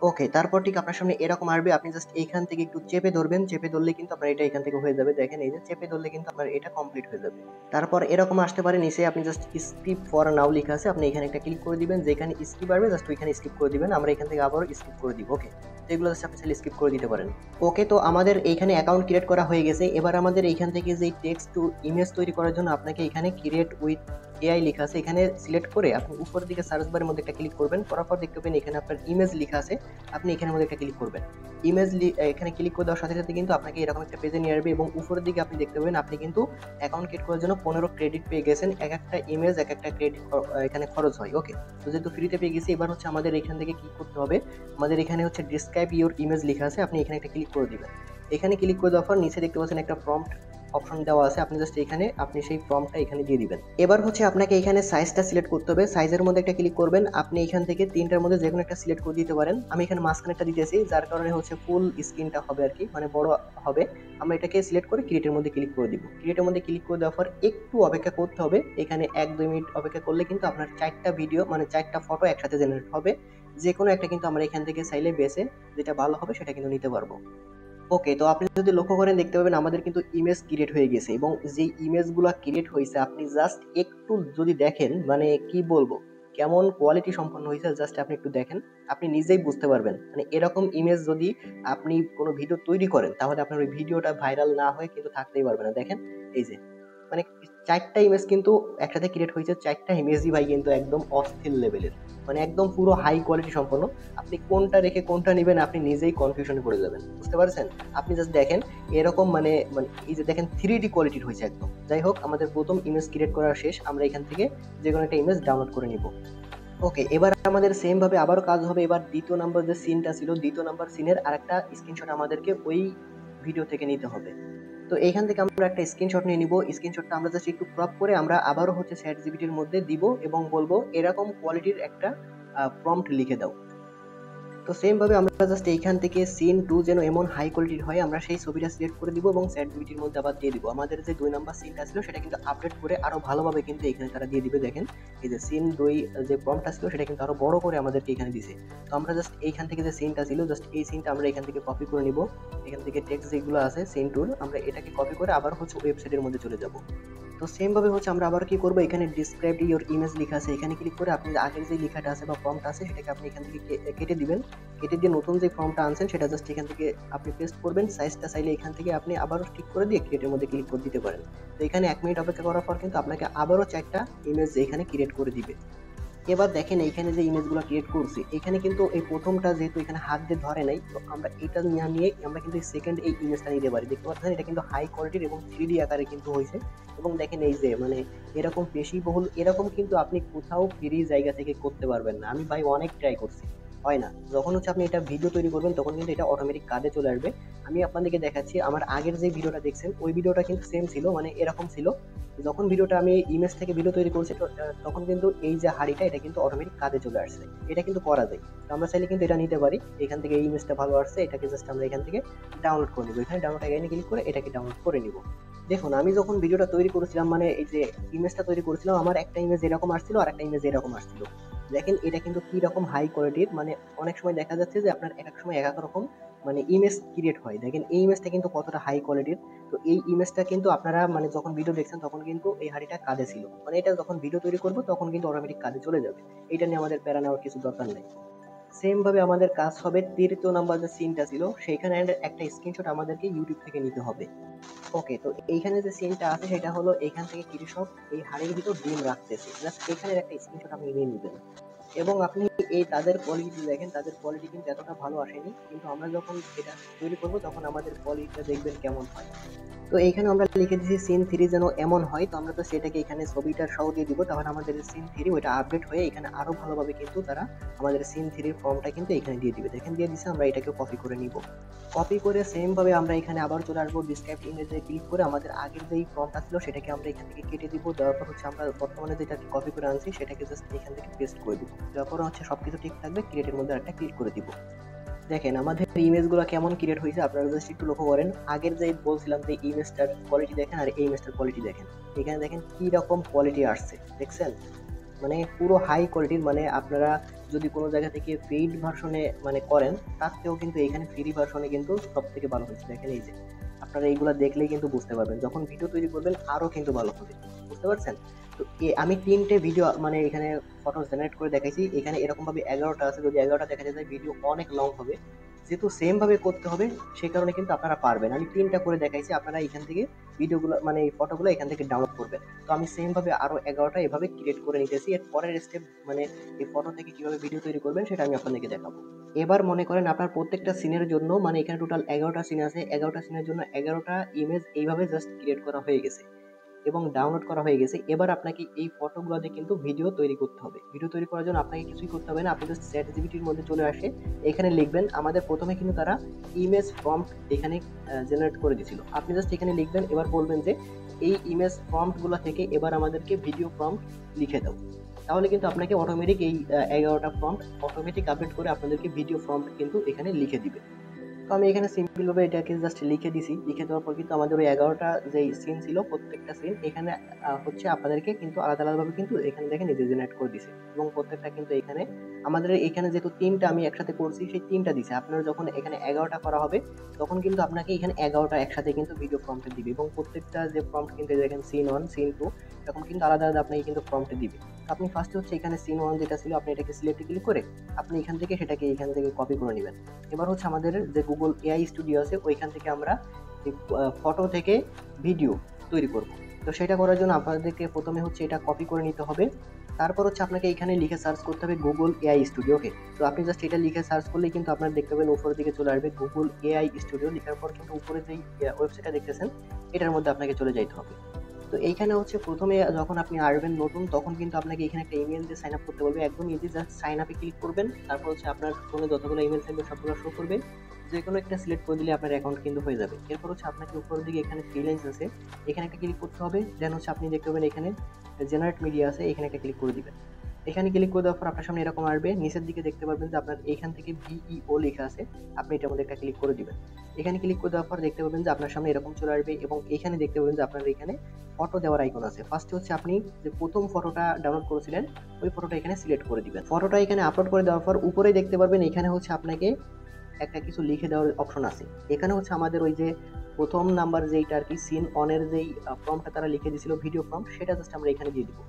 ওকে, তারপর ঠিক আপনার সামনে এরকম আসবে। আপনি জাস্ট এইখান থেকে একটু চেপে ধরবেন, চেপে ধরলে কিন্তু আপনার এটা এখান থেকে হয়ে যাবে। দেখেন এই যে চেপে ধরলে কিন্তু আপনার এটা কমপ্লিট হয়ে যাবে। তারপর এরকম আসতে পারে, নিচে আপনি জাস্ট স্কিপ ফর নাও লেখা আছে, আপনি এখানে একটা ক্লিক করে দিবেন। যেখানে স্কিপ আসবে জাস্ট ওইখানে স্কিপ করে দিবেন। আমরা এখান থেকে আবারও স্কিপ করে দিব। ওকে, তো এগুলো জাস্ট আপনি স্কিপ করে দিতে পারেন। ওকে, তো আমাদের এইখানে অ্যাকাউন্ট ক্রিয়েট করা হয়ে গেছে। এবার আমাদের এইখান থেকে যে টেক্সট টু ইমেজ তৈরি করার জন্য আপনাকে এখানে ক্রিয়েট উইথ এআই লেখা আছে, এখানে সিলেক্ট করে আপনি উপরের দিকে সার্চ বারের মধ্যে একটা ক্লিক করবেন। করার পর দেখতে পাবেন এখানে আপনার ইমেজ লেখা আছে, আপনি এখানের মধ্যে একটা ক্লিক করবেন। ইমেজ এখানে ক্লিক করে দেওয়ার সাথে সাথে কিন্তু আপনাকে এরকম একটা পেজে নিয়ে আসবে এবং উপরের দিকে আপনি দেখতে পাবেন আপনি কিন্তু অ্যাকাউন্ট ক্রিয়েট করার জন্য 15 ক্রেডিট পেয়ে গেছেন। এক একটা ইমেজ এক একটা ক্রেডিট এখানে খরচ হয়। ওকে, তো যেহেতু ফ্রিতে পেয়ে গেছি, এবার হচ্ছে আমাদের এখান থেকে কি করতে হবে, আমাদের এখানে হচ্ছে ডিসক্রাইব ইউর ইমেজ লেখা আছে, আপনি এখানে একটা ক্লিক করে দিবেন। এখানে ক্লিক করে দেওয়ার পর নিচে দেখতে পাচ্ছেন একটা প্রম্পট অপশন দেওয়া আছে, আপনি জাস্ট এখানে আপনি সেই ফর্মটা এখানে দিয়ে দিবেন। এবার হচ্ছে আপনাকে এখানে সাইজটা সিলেক্ট করতে হবে। সাইজের মধ্যে একটা ক্লিক করবেন। আপনি এখান থেকে তিনটার মধ্যে যে কোনো একটা সিলেক্ট করে দিতে পারেন। আমি এখানে মাঝখানেরটা দিতেছি, যার কারণে হচ্ছে ফুল স্ক্রিনটা হবে আর কি, মানে বড় হবে। আমরা এটাকে সিলেক্ট করে ক্রিয়েটের মধ্যে ক্লিক করে দিব। ক্রিয়েটের মধ্যে ক্লিক করে দেওয়ার পর একটু অপেক্ষা করতে হবে। এখানে 1-2 মিনিট অপেক্ষা করলে কিন্তু আপনার 4টা ভিডিও মানে 4টা ফটো একসাথে জেনারেট হবে। যে কোনো একটা কিন্তু আমরা এখান থেকে চাইলে বেছে যেটা ভালো হবে সেটা কিন্তু নিতে পারবো। ওকে, তো আপনি যদি লক্ষ্য করেন দেখতে পাবেন আমাদের কিন্তু ইমেজ ক্রিয়েট হয়ে গেছে এবং যে ইমেজগুলো ক্রিয়েট হয়েছে আপনি জাস্ট একটু যদি দেখেন, মানে কি বলবো, কেমন কোয়ালিটি সম্পন্ন হয়েছে জাস্ট আপনি একটু দেখেন, আপনি নিজেই বুঝতে পারবেন। মানে এরকম ইমেজ যদি আপনি কোনো ভিডিও তৈরি করেন তাহলে আপনার ওই ভিডিওটা ভাইরাল না হয়ে কিন্তু থাকতেই পারবে না। দেখেন এই যে মানে 4টা ইমেজ কিন্তু একসাথে ক্রিয়েট হয়েছে। 4টা ইমেজই ভাই কিন্তু একদম অস্থির লেভেলের, মানে একদম পুরো হাই কোয়ালিটি সম্পন্ন। আপনি কোনটা রেখে কোনটা নেবেন আপনি নিজেই কনফিউশনে পড়ে যাবেন, বুঝতে পারছেন? আপনি জাস্ট দেখেন এরকম মানে মানে এই যে দেখেন 3D কোয়ালিটির হয়েছে একদম। যাই হোক, আমাদের প্রথম ইমেজ ক্রিয়েট করা শেষ। আমরা এখান থেকে যে কোনো একটা ইমেজ ডাউনলোড করে নিব। ওকে, এবার আমাদের সেম ভাবে আবারও কাজ হবে। এবার দ্বিতীয় নাম্বার যে সিনটা ছিল, দ্বিতীয় নাম্বার সিনের আরেকটা স্ক্রিনশট আমাদেরকে ওই ভিডিও থেকে নিতে হবে। তো এইখান থেকে আমরা একটা স্ক্রিনশট নিয়ে নিব। স্ক্রিনশটটা আমরা জাস্ট একটু ক্রপ করে আমরা আবারও হচ্ছে ChatGPT-র মধ্যে দিব এবং বলবো এরকম কোয়ালিটির একটা প্রম্পট লিখে দাও। তো সেম ভাবে আমরা জাস্ট এইখান থেকে সিন 2 যেন এমন হাই কোয়ালিটির হয় আমরা সেই ছবিটা সিলেক্ট করে দিব এবং ChatGPT-র মধ্যে আবার দিয়ে দিব। আমাদের যে 2 নাম্বার সিনটা ছিল সেটা কিন্তু আপডেট করে আরো ভালোভাবে কিন্তু এখানে তারা দিয়ে দিবে। দেখেন এই যে সিন 2 যে প্রম্পটটা ছিল সেটা কিন্তু আরো বড় করে আমাদেরকে এখানে দিছে। তো আমরা জাস্ট এইখান থেকে যে সিনটা ছিল জাস্ট এই সিনটা আমরা এখান থেকে কপি করে নিব। এখান থেকে টেক্সট যেগুলো আছে সিন টুল আমরা এটাকে কপি করে আবার হচ্ছে ওয়েবসাইটের মধ্যে চলে যাব। তো সেম ভাবে হচ্ছে আমরা আবার কি করব, এখানে ডিসক্রাইব ইওর ইমেজ লেখা আছে, এখানে ক্লিক করে আপনি আগের যে লেখাটা আছে বা প্রম্পট আছে সেটাকে আপনি এখান থেকে কেটে দিবেন। কেটে দিয়ে নতুন যে ফর্মটা আনছেন সেটা জাস্ট এখান থেকে আপনি পেস্ট করবেন। সাইজটা চাইলে এখান থেকে আপনি আবারও ঠিক করে দিয়ে ক্রিয়েটের মধ্যে ক্লিক করে দিতে পারেন। তো এখানে 1 মিনিট অপেক্ষা করার পর কিন্তু আপনাকে আবারও 4টা ইমেজ এখানে ক্রিয়েট করে দিবে। এবার দেখেন এইখানে যে ইমেজগুলো ক্রিয়েট করছি, এখানে কিন্তু এই প্রথমটা যেহেতু এখানে হাত দিয়ে ধরে নাই, তো আমরা এটা নিয়ে আমরা কিন্তু সেকেন্ড এই ইমেজটা নিতে পারি। দেখতে পাচ্ছেন এটা কিন্তু হাই কোয়ালিটির এবং 3D আকারে কিন্তু হয়েছে। এবং দেখেন এই যে মানে এরকম পেশিবহুল এরকম কিন্তু আপনি কোথাও ফ্রি জায়গা থেকে করতে পারবেন না। আমি ভাই অনেক ট্রাই করছি, হয় না। যখন হচ্ছে আপনি এটা ভিডিও তৈরি করবেন তখন কিন্তু এটা অটোমেটিক কাজে চলে আসবে। আমি আপনাদেরকে দেখাচ্ছি, আমার আগের যে ভিডিওটা দেখছেন ওই ভিডিওটা কিন্তু সেম ছিল, মানে এরকম ছিল। যখন ভিডিওটা আমি ইমেজ থেকে ভিডিও তৈরি করছি তখন কিন্তু এই যে হাড়িটা এটা কিন্তু অটোমেটিক কাজে চলে আসছে। এটা কিন্তু করা যায়। তো আমরা চাইলে কিন্তু এটা নিতে পারি। এখান থেকে এই ইমেজটা ভালো আসছে, এটাকে জাস্ট আমরা এখান থেকে ডাউনলোড করে নিব। এখানে ডাউনলোড আইকনে ক্লিক করে এটাকে ডাউনলোড করে নিব। দেখুন আমি যখন ভিডিওটা তৈরি করেছিলাম, মানে এই যে ইমেজটা তৈরি করেছিলাম, আমার একটা ইমেজ এরকম আসছিল আর একটা ইমেজ এরকম আসছিল। দেখেন এটা কিন্তু কি রকম হাই কোয়ালিটির, মানে অনেক সময় দেখা যাচ্ছে যে আপনার এক এক সময় এক এক রকম মানে ইমেজ ক্রিয়েট হয়। দেখেন এই ইমেজটা কিন্তু কতটা হাই কোয়ালিটির। তো এই ইমেজটা কিন্তু আপনারা মানে যখন ভিডিও দেখছেন তখন কিন্তু এই হাঁড়িটা কাজে ছিল, মানে এটা যখন ভিডিও তৈরি করবো তখন কিন্তু অটোমেটিক কাজে চলে যাবে। এটা নিয়ে আমাদের প্যারা নেওয়ার কিছু দরকার নেই। সেম ভাবে আমাদের কাজ হবে তৃতীয় নাম্বার যে সিনটা ছিল সেইখানে একটা স্ক্রিনশট আমাদেরকে ইউটিউব থেকে নিতে হবে। ওকে, তো এইখানে যে সিনটা আছে সেটা হলো এখান থেকে কৃষক এই হাড়ির ভিতর ডিম রাখতেছে, জাস্ট এখানের একটা স্ক্রিনশট আপনি নিয়ে নেবেন। এবং আপনি এই তাদের কোয়ালিটি দেখেন, তাদের কোয়ালিটি কিন্তু এতটা ভালো আসেনি, কিন্তু আমরা যখন এটা তৈরি করব তখন আমাদের কোয়ালিটিটা দেখবেন কেমন হয়। তো এইখানে আমরা লিখে দিয়েছি সিন 3 যেন এমন হয়, তো আমরা তো সেটাকে এখানে ছবিটার সহ দিয়ে দিব, তাহলে আমাদের সিন 3 ওইটা আপডেট হয়ে এখানে আরো ভালোভাবে কিন্তু তারা আমাদের সিন 3 ফর্মটা কিন্তু এখানে দিয়ে দিবে। দেখেন দিয়ে দিছে, আমরা এটাকে কপি করে নিব। কপি করে সেম ভাবে আমরা এখানে আবার চলে আসবো, ডিসক্রাইব ইমেজে ক্লিক করে আমাদের আগের যেই ফর্মটা ছিল সেটাকে আমরা এখান থেকে কেটে দিব। দেওয়ার পর হচ্ছে আমরা বর্তমানে যেটা কপি করে আনছি সেটাকে জাস্ট এখান থেকে পেস্ট করে দিব। দেওয়ার পর হচ্ছে সবকিছু ঠিক থাকবে, ক্রিয়েটের মধ্যে একটা ক্লিক করে দিব। দেখেন আমাদের ইমেজগুলো কেমন ক্রিয়েট হয়েছে, আপনারা জাস্ট একটু লক্ষ্য করেন। আগের যে বলছিলাম যে ইমেজটার কোয়ালিটি দেখেন আর এই ইমেজটার কোয়ালিটি দেখেন, এখানে দেখেন কি রকম কোয়ালিটি আসছে, দেখছেন? মানে পুরো হাই কোয়ালিটির। মানে আপনারা যদি কোনো জায়গা থেকে পেইড ভার্সনে মানে করেন, তার থেকেও কিন্তু এখানে ফ্রি ভার্সনে কিন্তু সব থেকে ভালো হয়েছে। দেখেন এই যে আপনারা এইগুলা দেখলেই কিন্তু বুঝতে পারবেন, যখন ভিডিও তৈরি করবেন আরো কিন্তু ভালো হবে। বুঝতে পারছেন? তো আমি 3টে ভিডিও মানে এখানে ফটো জেনারেট করে দেখাইছি। এখানে এরকম ভাবে 11টা আছে, যদি 11টা দেখা যায় ভিডিও অনেক লং হবে। যেহেতু সেম ভাবে করতে হবে সেই কারণে কিন্তু আপনারা পারবেন। আমি 3টা করে দেখাইছি, আপনারা এখান থেকে ভিডিওগুলো মানে এই ফটোগুলো এখান থেকে ডাউনলোড করবেন। তো আমি সেম ভাবে আরো 11টা এভাবে ক্রিয়েট করে নিতেছি। এর পরের স্টেপ মানে এই ফটো থেকে কিভাবে ভিডিও তৈরি করবেন সেটা আমি আপনাদেরকে দেখাবো। এবার মনে করেন আপনার প্রত্যেকটা সিনের জন্য, মানে এখানে টোটাল 11টা সিন আছে, 11টা সিনের জন্য 11টা ইমেজ এইভাবে জাস্ট ক্রিয়েট করা হয়ে গেছে এবং ডাউনলোড করা হয়ে গেছে। এবার আপনাকে এই ফটোগুলোতে কিন্তু ভিডিও তৈরি করতে হবে। ভিডিও তৈরি করার জন্য আপনাকে কিছুই করতে হবে না, আপনি জাস্ট চ্যাট জিপিটির মধ্যে চলে আসে এখানে লিখবেন। আমাদের প্রথমে কিন্তু তারা ইমেজ প্রম্পট এখানে জেনারেট করে দিয়েছিল। আপনি জাস্ট এখানে লিখবেন, এবার বলবেন যে এই ইমেজ প্রম্পটগুলো থেকে এবার আমাদেরকে ভিডিও প্রম্পট লিখে দাও। তাহলে কিন্তু আপনাকে অটোমেটিক এই 11টা প্রম্পট অটোমেটিক আপডেট করে আপনাদেরকে ভিডিও প্রম্পট কিন্তু এখানে লিখে দিবে। তো আমি এখানে সিম্পল ভাবে এটাকে জাস্ট লিখে দিছি। লিখে দেওয়ার পর কিন্তু আমাদের ওই 11টা যে সিন ছিল প্রত্যেকটা সিন এখানে হচ্ছে আপনাদেরকে কিন্তু আলাদা আলাদা ভাবে কিন্তু এখানে দেখেন নিজে জেনারেট করে দিছে। এবং প্রত্যেকটা কিন্তু এখানে আমাদের এখানে যেহেতু 3টা আমি একসাথে করছি সেই 3টা দিছে। আপনার যখন এখানে 11টা করা হবে তখন কিন্তু আপনাকে এখানে 11টা একসাথে কিন্তু ভিডিও প্রম্পটে দিবে। এবং প্রত্যেকটা যে প্রম্পট কিন্তু দেখেন সিন 1 সিন 2 এরকম কিন্তু আলাদা আলাদা আপনাকে কিন্তু প্রম্পটে দিবে। তো আপনি ফার্স্টে হচ্ছে এখানে সিন 1 যেটা ছিল আপনি এটাকে সিলেক্টে ক্লিক করে আপনি এখান থেকে সেটাকে এখান থেকে কপি করে নেবেন। এবার হচ্ছে আমাদের যে গুগল এআই স্টুডিও আছে ওইখান থেকে আমরা ফটো থেকে ভিডিও তৈরি করব। তো সেটা করার জন্য আপনাদেরকে প্রথমে হচ্ছে এটা কপি করে নিতে হবে। তারপর হচ্ছে আপনাকে এখানে লিখে সার্চ করতে হবে গুগল এআই স্টুডিও। ওকে, তো আপনি জাস্ট এটা লিখে সার্চ করলেই কিন্তু আপনার দেখতে পাবেন উপরের দিকে চলে আসবে গুগল এআই স্টুডিও। লেখার পর কিন্তু উপরে যেই ওয়েবসাইটটা দেখতেছেন এটার মধ্যে আপনাকে চলে যাইতে হবে। তো এইখানে হচ্ছে প্রথমে যখন আপনি আসবেন নতুন তখন কিন্তু আপনাকে এখানে একটা ইমেল দিয়ে সাইন আপ করতে বলবে। একদম ইজি, জাস্ট সাইন আপে ক্লিক করবেন। তারপর হচ্ছে আপনার ফোনে যতগুলো ইমেল থাকবে সবগুলো শো করবে। যে কোনো একটা সিলেক্ট করে দিলে আপনার অ্যাকাউন্ট কিন্তু হয়ে যাবে। এরপর হচ্ছে আপনাকে উপরের দিকে এখানে ফ্রিল্যান্স আছে, এখানে একটা ক্লিক করতে হবে। দেন হচ্ছে আপনি দেখতে পাবেন এখানে জেনারেট মিডিয়া আছে, এখানে একটা ক্লিক করে দিবেন। এখানে ক্লিক করে দেওয়ার পর আপনার সামনে এরকম আসবে। নিচের দিকে দেখতে পারবেন যে আপনার এখান থেকে ভিইও লেখা আছে, আপনি এটার মধ্যে একটা ক্লিক করে দিবেন। এখানে ক্লিক করে দেওয়ার পর দেখতে পাবেন যে আপনার সামনে এরকম চলে আসবে এবং এখানে দেখতে পাবেন যে আপনার এখানে ফটো দেওয়ার আইকন আছে। ফার্স্টে হচ্ছে আপনি যে প্রথম ফটোটা ডাউনলোড করেছিলেন ওই ফটোটা এখানে সিলেক্ট করে দিবেন। ফটোটা এখানে আপলোড করে দেওয়ার পর উপরেই দেখতে পারবেন এখানে হচ্ছে আপনাকে একটা কিছু লিখে দেওয়ার অপশন আছে। এখানে হচ্ছে আমাদের ওই যে প্রথম নাম্বার যেইটা আর কি সিন অনের যেই প্রম্পটটা তারা লিখে দিয়েছিল ভিডিও প্রম্পট, সেটা জাস্ট আমরা এখানে দিয়ে দিব।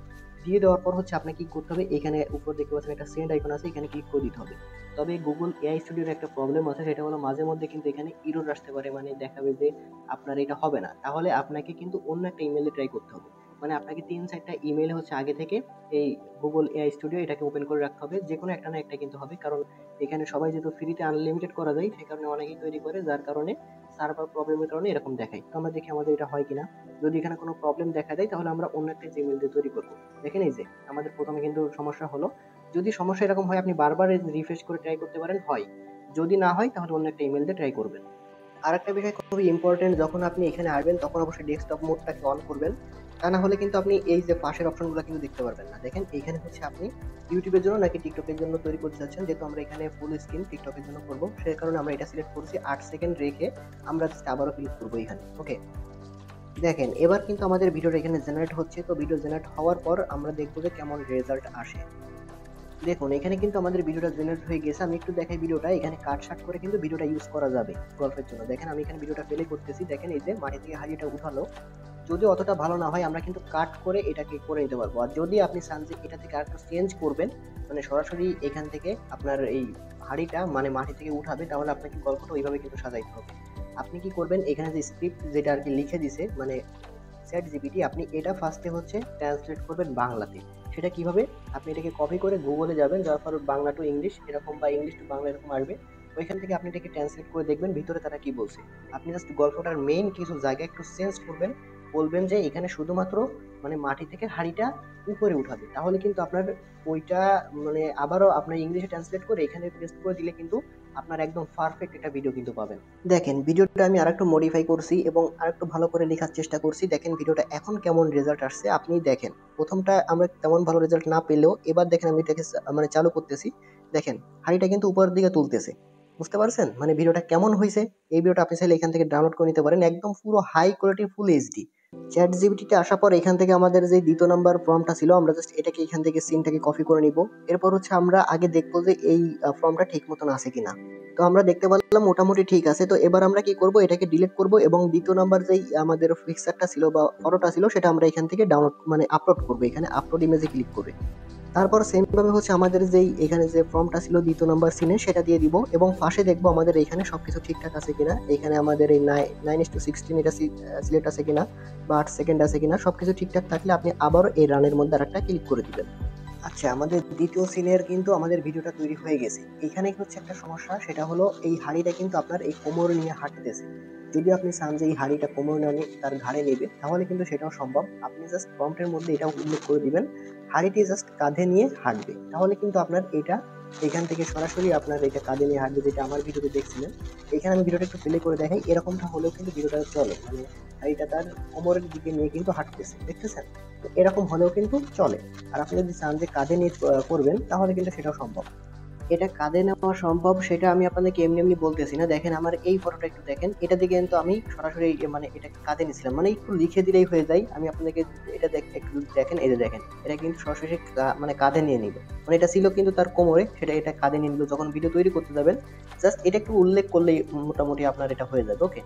দিয়ে দেওয়ার পর হচ্ছে আপনাকে কি করতে হবে, এখানে উপর দেখতে পাচ্ছেন একটা সেন্ড আইকন আছে, এখানে ক্লিক করে দিতে হবে। তবে গুগল এআই স্টুডিওর একটা প্রবলেম আছে, সেটা হলো মাঝে মধ্যে কিন্তু এখানে এরর আসতে পারে, মানে দেখাবে যে আপনার এটা হবে না। তাহলে আপনাকে কিন্তু অন্য একটা ইমেলে ট্রাই করতে হবে। মানে আপনাকে 3-4টা ইমেল হচ্ছে আগে থেকে এই গুগল এআই স্টুডিও এটাকে ওপেন করে রাখতে হবে, যে কোনো একটা না একটা কিন্তু হবে, কারণ এখানে সবাই যেহেতু ফ্রিতে আনলিমিটেড করা যায় সেই কারণে অনেকেই তৈরি করে, যার কারণে সার্ভার প্রবলেমের কারণে এরকম দেখায়। তো আমরা দেখি আমাদের এটা হয় কিনা। যদি এখানে কোনো প্রবলেম দেখা দেয় তাহলে আমরা অন্য একটা জিমেল দিয়ে তৈরি করবো। দেখেন এই যে আমাদের প্রথমে কিন্তু সমস্যা হলো। যদি সমস্যা এরকম হয় আপনি বারবার রিফ্রেশ করে ট্রাই করতে পারেন, হয়। যদি না হয় তাহলে অন্য একটা ইমেল দিয়ে ট্রাই করবেন। আরেকটা বিষয় খুবই ইম্পর্টেন্ট, যখন আপনি এখানে আসবেন তখন অবশ্যই ডেস্কটপ মোডটাকে অন করবেন। তা না হলে কিন্তু আপনি এই যে পাশের অপশনগুলো কিন্তু দেখতে পারবেন না। দেখেন এইখানে হচ্ছে আপনি ইউটিউবের জন্য নাকি টিকটকের জন্য তৈরি করতে চাচ্ছেন, যেহেতু আমরা এখানে ফুল স্ক্রিন টিকটকের জন্য করব সেই কারণে আমরা এটা সিলেক্ট করছি। 8 সেকেন্ড রেখে আমরা জাস্ট আবারও ক্লিক করবো এখানে। ওকে, দেখেন এবার কিন্তু আমাদের ভিডিওটা এখানে জেনারেট হচ্ছে। তো ভিডিও জেনারেট হওয়ার পর আমরা দেখবো যে কেমন রেজাল্ট আসে। দেখুন এখানে কিন্তু আমাদের ভিডিওটা জেনারেট হয়ে গেছে। আমি একটু দেখাই ভিডিওটা, এখানে কাট শাট করে কিন্তু ভিডিওটা ইউজ করা যাবে গল্পের জন্য। দেখেন আমি এখানে ভিডিওটা প্লে করতেছি, দেখেন এই যে মাটি থেকে হাড়িটা উঠালো। যদি অতটা ভালো না হয় আমরা কিন্তু কাট করে এটাকে করে নিতে পারবো। আর যদি আপনি চান যে এটা থেকে আরেকটু চেঞ্জ করবেন, মানে সরাসরি এখান থেকে আপনার এই হাড়িটা মানে মাটি থেকে উঠাবে, তাহলে আপনাকে গল্পটা ওইভাবে কিন্তু সাজাইতে হবে। আপনি কি করবেন, এখানে যে স্ক্রিপ্ট যেটা আর কি লিখে দিছে মানে চ্যাট জিপিটি, আপনি এটা ফার্স্টে হচ্ছে ট্রান্সলেট করবেন বাংলাতে। সেটা কিভাবে, আপনি এটাকে কপি করে গুগলে যাবেন, যাওয়ার পর বাংলা টু ইংলিশ এরকম বা ইংলিশ টু বাংলা এরকম আসবে। ওইখান থেকে আপনি এটাকে ট্রান্সলেট করে দেখবেন ভিতরে তারা কি বলছে। আপনি জাস্ট গল্পটার মেইন কিছু জায়গা একটু চেঞ্জ করবেন, বলবেন যে এখানে শুধুমাত্র মানে মাটি থেকে হাঁড়িটা উপরে উঠাবে, তাহলে কিন্তু আপনার ওইটা মানে আবারও আপনার ইংলিশে ট্রান্সলেট করে এখানে পেস্ট করে দিলে কিন্তু আপনার একদম পারফেক্ট একটা ভিডিও কিন্তু পাবেন। দেখেন ভিডিওটা আমি আরেকটু মডিফাই করছি এবং আরেকটু ভালো করে লেখার চেষ্টা করছি। দেখেন ভিডিওটা এখন কেমন রেজাল্ট আসছে আপনি দেখেন। প্রথমটা আমরা তেমন ভালো রেজাল্ট না পেলেও এবার দেখেন আমি এটাকে মানে চালু করতেছি। দেখেন হাঁড়িটা কিন্তু উপরের দিকে তুলতেছে। বুঝতে পারছেন মানে ভিডিওটা কেমন হয়েছে? এই ভিডিওটা আপনি চাইলে এখান থেকে ডাউনলোড করে নিতে পারেন, একদম পুরো high quality full HD. Chat জিপিটিতে আসার পর এখান থেকে আমাদের যে দ্বিতীয় নাম্বার ফর্মটা ছিল, আমরা জাস্ট এটাকে এখান থেকে সিনটাকে কপি করে নিব। এরপর হচ্ছে আমরা আগে দেখবো যে এই ফর্মটা ঠিক মতন আছে কিনা। তো আমরা দেখতে পারলাম মোটামুটি ঠিক আছে। তো এবার আমরা কি করব, এটাকে ডিলিট করব এবং দ্বিতীয় নাম্বার যেই আমাদের পিকচারটা ছিল বা ফটোটা ছিল সেটা আমরা এখান থেকে ডাউনলোড মানে আপলোড করব। এখানে আপলোড ইমেজে ক্লিক করে তারপর সেম ভাবে হচ্ছে আমাদের যেই এখানে যে ফর্মটা ছিল দ্বিতীয় নাম্বার সিনে সেটা দিয়ে দিব এবং পাশে দেখবো আমাদের এখানে সবকিছু ঠিকঠাক আছে কিনা। এখানে আমাদের এই 9:16 এটা সিলেক্ট আছে কিনা বা 8 সেকেন্ড আছে কিনা, সবকিছু ঠিকঠাক থাকলে আপনি আবারও এই রানের মধ্যে আরেকটা ক্লিক করে দিবেন। আচ্ছা, আমাদের দ্বিতীয় সিনের কিন্তু আমাদের ভিডিওটা তৈরি হয়ে গেছে। এখানে হচ্ছে একটা সমস্যা, সেটা হলো এই হাঁড়িটা কিন্তু আপনার এই কোমর নিয়ে হাঁটতেছে। যদি আপনি চান যে এই হাঁড়িটা কোমর না নিয়ে তার ঘাড়ে নেবে তাহলে কিন্তু সেটাও সম্ভব। আপনি জাস্ট প্রম্পটের মধ্যে এটা উল্লেখ করে দিবেন হাঁড়িটি জাস্ট কাঁধে নিয়ে হাঁটবে, তাহলে কিন্তু আপনার এটা এখান থেকে সরাসরি আপনার এটা কাঁধে নিয়ে হাঁটবে, যেটা আমার ভিডিওতে দেখছিলেন। এখানে আমি ভিডিওটা একটু প্লে করে দেখাই, এরকমটা হলেও কিন্তু ভিডিওটা চলে, মানে হাঁড়িটা তার কোমরের দিকে নিয়ে কিন্তু হাঁটতেছে, দেখতেছেন? তো এরকম হলেও কিন্তু চলে। আর আপনি যদি চান যে কাঁধে নিয়ে করবেন তাহলে কিন্তু সেটাও সম্ভব। এটা কাঁধে নেওয়া সম্ভব সেটা আমি আপনাদেরকে এমনি এমনি বলতেছি না। দেখেন আমার এই ফটোটা একটু দেখেন, এটা দিকে কিন্তু আমি সরাসরি মানে এটাকে কাঁধে নিছিলাম, মানে একটু লিখে দিলেই হয়ে যায়। আমি আপনাদেরকে এটা একটু দেখেন, এই যে দেখেন এটা কিন্তু সরাসরি মানে কাঁধে নিয়ে নিল, মানে এটা ছিল কিন্তু তার কোমরে, সেটা এটা কাঁধে নিয়ে নিল। যখন ভিডিও তৈরি করতে যাবেন জাস্ট এটা একটু উল্লেখ করলেই মোটামুটি আপনার এটা হয়ে যাবে। ওকে,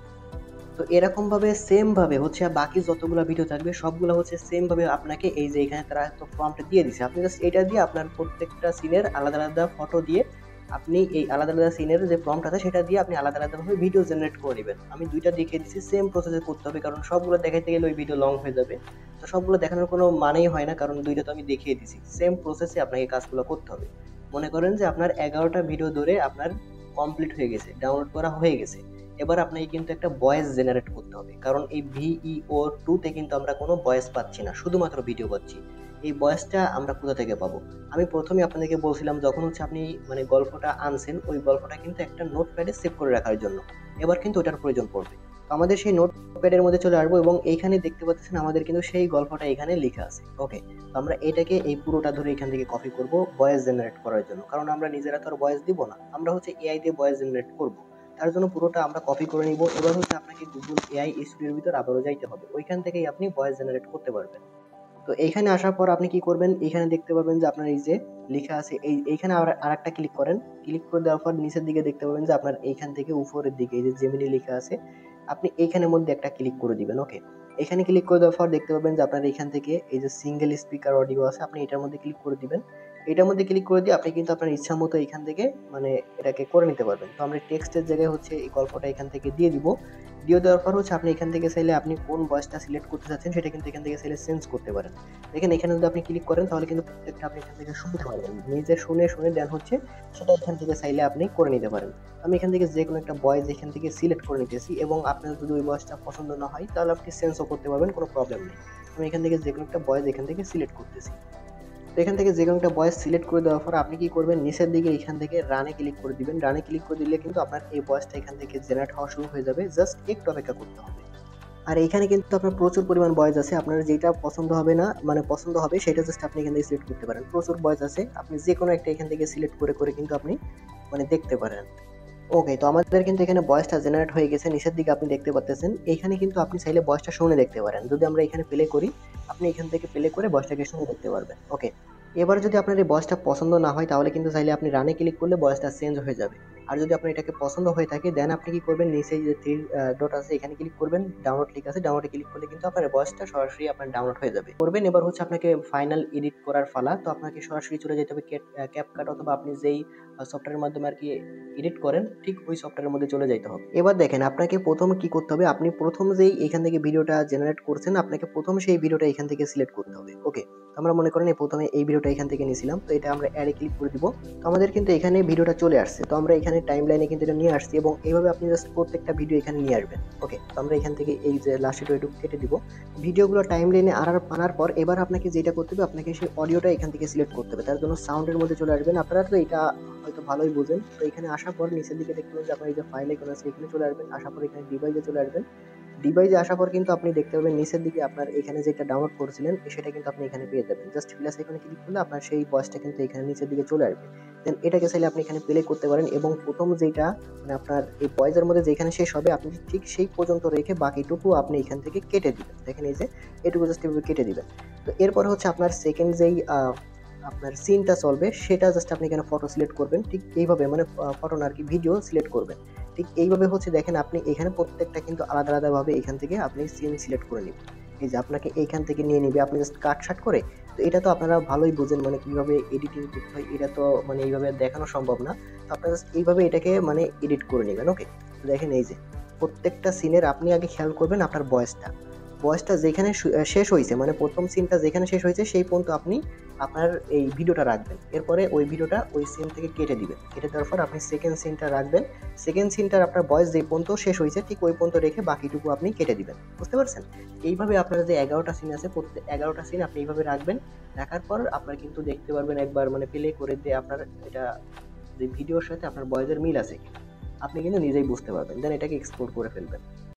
তো এরকম ভাবে সেম ভাবে হচ্ছে বাকি যতগুলো ভিডিও থাকবে সবগুলো হচ্ছে সেম ভাবে আপনাকে এই যে এখানে তারা তো প্রম্পট দিয়ে দিছে, আপনি জাস্ট এটা দিয়ে আপনার প্রত্যেকটা সিনের আলাদা আলাদা ফটো দিয়ে আপনি এই আলাদা আলাদা সিনের যে প্রম্পট আছে সেটা দিয়ে আপনি আলাদা আলাদা ভাবে ভিডিও জেনারেট করে নেবেন। আমি দুইটা দেখিয়ে দিচ্ছি, সেম প্রসেসে করতে হবে, কারণ সবগুলো দেখাইতে গেলে ওই ভিডিও লং হয়ে যাবে। তো সবগুলো দেখানোর কোনো মানেই হয় না, কারণ দুইটা তো আমি দেখিয়ে দিছি। সেম প্রসেসে আপনাকে কাজগুলো করতে হবে। মনে করেন যে আপনার 11টা ভিডিও ধরে আপনার কমপ্লিট হয়ে গেছে, ডাউনলোড করা হয়ে গেছে। এবার আপনাকে কিন্তু একটা ভয়েস জেনারেট করতে হবে, কারণ এই VEO2 তে কিন্তু আমরা কোনো ভয়েস পাচ্ছি না, শুধুমাত্র ভিডিও পাচ্ছি। এই ভয়েসটা আমরা কোথা থেকে পাবো? আমি প্রথমে আপনাদেরকে বলছিলাম যখন হচ্ছে আপনি মানে গল্পটা আনছেন ওই গল্পটা কিন্তু একটা নোটপ্যাডে সেভ করে রাখার জন্য। এবার কিন্তু ওটার প্রয়োজন পড়বে। তো আমাদের সেই নোটপ্যাডের মধ্যে চলে আসবো এবং এইখানে দেখতে পাচ্ছেন আমাদের কিন্তু সেই গল্পটা এখানে লেখা আছে। ওকে, তো আমরা এটাকে এই পুরোটা ধরে এখান থেকে কপি করব ভয়েস জেনারেট করার জন্য, কারণ আমরা নিজেরা তো আর ভয়েস দিব না, আমরা হচ্ছে এআই দিয়ে ভয়েস জেনারেট করব। তার জন্য পুরোটা আমরা কপি করে নিব। এবার হচ্ছে আপনাকে গুগল এআই স্টুডিওর ভিতর আবারও যাইতে হবে, ওইখান থেকেই আপনি ভয়েস জেনারেট করতে পারবেন। তো এইখানে আসার পর আপনি কি করবেন, এখানে দেখতে পাবেন যে আপনার এই যে লেখা আছে এইখানে আর একটা ক্লিক করেন। ক্লিক করে দেওয়ার পর নিচের দিকে দেখতে পাবেন যে আপনার এইখান থেকে উপরের দিকে এই যে জেমিনি লেখা আছে, আপনি এইখানের মধ্যে একটা ক্লিক করে দিবেন। ওকে, এখানে ক্লিক করে দেওয়ার পর দেখতে পাবেন যে আপনার এইখান থেকে এই যে সিঙ্গেল স্পিকার অডিও আছে, আপনি এটার মধ্যে ক্লিক করে দিবেন। এটার মধ্যে ক্লিক করে দিয়ে আপনি কিন্তু আপনার ইচ্ছা মতো এখান থেকে মানে এটাকে করে নিতে পারবেন। তো আমরা টেক্সটের জায়গায় হচ্ছে এই গল্পটা এখান থেকে দিয়ে দিব। দিয়ে দেওয়ার পর হচ্ছে আপনি এখান থেকে চাইলে আপনি কোন ভয়েসটা সিলেক্ট করতে চাচ্ছেন সেটা কিন্তু এখান থেকে চাইলে চেঞ্জ করতে পারেন। দেখেন এখানে যদি আপনি ক্লিক করেন তাহলে কিন্তু প্রত্যেকটা আপনি এখান থেকে শুনতে পারবেন। নিজে শুনে দেন হচ্ছে সেটা এখান থেকে চাইলে আপনি করে নিতে পারেন। আমি এখান থেকে যে কোনো একটা ভয়েস এখান থেকে সিলেক্ট করে নিতেছি এবং আপনার যদি ওই ভয়েসটা পছন্দ না হয় তাহলে আপনি চেঞ্জও করতে পারবেন, কোনো প্রবলেম নেই। আমি এখান থেকে যে কোনো একটা ভয়েস এখান থেকে সিলেক্ট করতেছি। তো এখান থেকে যে কোনো একটা ভয়েস সিলেক্ট করে দেওয়ার পর আপনি কি করবেন, নিচের দিকে এখান থেকে রানে ক্লিক করে দিবেন। রানে ক্লিক করে দিলে কিন্তু আপনার এই ভয়েসটা এখান থেকে জেনারেট হওয়া শুরু হয়ে যাবে, জাস্ট একটু অপেক্ষা করতে হবে। আর এখানে কিন্তু আপনার প্রচুর পরিমাণ ভয়েস আছে, আপনার যেটা পছন্দ হবে না মানে পছন্দ হবে সেটা জাস্ট আপনি এখান থেকে সিলেক্ট করতে পারেন। প্রচুর ভয়েস আছে, আপনি যে কোনো একটা এখান থেকে সিলেক্ট করে কিন্তু আপনি মানে দেখতে পারেন। ওকে, তো আমাদের কিন্তু এখানে ভয়েসটা জেনারেট হয়ে গেছে, নিচের দিকে আপনি দেখতে পাচ্ছেন। এইখানে কিন্তু আপনি চাইলে ভয়েসটা শুনে দেখতে পারেন। যদি আমরা এখানে প্লে করি, আপনি এখান থেকে প্লে করে ভয়েসটাকে শুনে দেখতে পারবেন। ওকে, এবার যদি আপনার এই ভয়েসটা পছন্দ না হয় তাহলে কিন্তু চাইলে আপনি রানে ক্লিক করলে ভয়েসটা চেঞ্জ হয়ে যাবে। আর যদি আপনার এটাকে পছন্দ হয়ে থাকে দেন আপনি কি করবেন, নিচে যে থ্রি ডট আছে এখানে ক্লিক করবেন, ডাউনলোড লিঙ্ক আছে, ডাউনলোডে ক্লিক করলে কিন্তু আপনার ভয়েসটা সরাসরি আপনার ডাউনলোড হয়ে যাবে। করবেন এবার হচ্ছে আপনাকে ফাইনাল এডিট করার পালা। তো আপনাকে সরাসরি চলে যেতে হবে ক্যাপকাট অথবা আপনি যেই সফটওয়্যারের মাধ্যমে আর কি এডিট করেন ঠিক ওই সফটওয়্যারের মধ্যে চলে যাইতে হবে। এবার দেখেন আপনাকে প্রথম কি করতে হবে, আপনি প্রথম যেই এখান থেকে ভিডিওটা জেনারেট করছেন আপনাকে প্রথম সেই ভিডিওটা এখান থেকে সিলেক্ট করতে হবে। ওকে, আমরা মনে করেন প্রথমে এই ভিডিওটা এখান থেকে নিয়েছিলাম, তো এটা আমরা অ্যাডে ক্লিক করে দিব। তো আমাদের কিন্তু এখানে ভিডিওটা চলে আসছে, তো আমরা এখানে টাইম লাইনে কিন্তু এটা নিয়ে আসছি এবং এইভাবে আপনি জাস্ট প্রত্যেকটা ভিডিও এখানে নিয়ে আসবেন। ওকে, তো আমরা এখান থেকে এই যে লাস্টে একটু কেটে দিব ভিডিওগুলো টাইম লাইনে আনার পর এবার আপনাকে যেটা করতে হবে আপনাকে সেই অডিওটা এখান থেকে সিলেক্ট করতে হবে। তার জন্য সাউন্ডের মধ্যে চলে আসবেন। আপনারা তো এটা হয়তো ভালোই বোঝেন। তো এখানে আসার পর নিচের দিকে দেখতে পাবেন যে আপনার এই যে ফাইল আইকন আছে এখানে চলে আসবেন। আসার পর এখানে ডিভাইসে চলে আসবেন। ডিভাইসে আসার পর কিন্তু আপনি দেখতে পাবেন নিচের দিকে আপনার এখানে যেটা ডাউনলোড করেছিলেন সেটা কিন্তু আপনি এখানে পেয়ে যাবেন। জাস্ট প্লাস আইকনে ক্লিক করলে আপনার সেই ভয়েসটা কিন্তু এখানে নিচের দিকে চলে আসবে। দেন এটাকে চাইলে আপনি এখানে প্লে করতে পারেন এবং প্রথম যেটা মানে আপনার এই ভয়েসের মধ্যে যেখানে শেষ হবে আপনি ঠিক সেই পর্যন্ত রেখে বাকিটুকু আপনি এখান থেকে কেটে দিবেন। দেখেন এই যে এটুকু জাস্ট এভাবে কেটে দিবেন। তো এরপর হচ্ছে আপনার সেকেন্ড যেই আপনার সিনটা চলবে সেটা জাস্ট আপনি এখানে ফটো সিলেক্ট করবেন। ঠিক এইভাবে মানে ফটো না আর কি ভিডিও সিলেক্ট করবেন। ঠিক এইভাবে হচ্ছে দেখেন আপনি এখানে প্রত্যেকটা কিন্তু আলাদাভাবে এখান থেকে আপনি সিন সিলেক্ট করে নিবেন। এই যে আপনাকে এইখান থেকে নিয়ে নিবে আপনি জাস্ট কাট-ছাঁট করে। তো এটা তো আপনারা ভালোই বোঝেন মানে কিভাবে এডিটিং করতে হয়, এটা তো মানে এইভাবে দেখানো সম্ভব না। তো আপনারা জাস্ট এইভাবে এটাকে মানে এডিট করে নিবেন। ওকে, তো দেখেন এই যে প্রত্যেকটা সিনের আপনি আগে খেয়াল করবেন আপনার ভয়েসটা যেখানে শেষ হইছে মানে প্রথম সিনটা যেখানে শেষ হয়েছে সেই পর্যন্ত আপনি আপনার এই ভিডিওটা রাখবেন। এরপরে ওই ভিডিওটা ওই সিন থেকে কেটে দিবেন। কেটে দেওয়ার পর আপনি সেকেন্ড সিনটা রাখবেন। সেকেন্ড সিনটার আপনার ভয়েস যেই পর্যন্ত শেষ হয়েছে ঠিক ওই পর্যন্ত রেখে বাকিটুকু আপনি কেটে দিবেন। বুঝতে পারছেন? এইভাবে আপনার যে 11টা সিন আছে প্রত্যেক 11টা সিন আপনি এইভাবে রাখবেন। রাখার পর আপনার কিন্তু দেখতে পারবেন একবার মানে প্লে করে দিয়ে আপনার এটা যে ভিডিওর সাথে আপনার ভয়েসের মিল আছে কিনা। আপনি কিন্তু নিজেই বুঝতে পারবেন। দেন এটাকে এক্সপোর্ট করে ফেলবেন।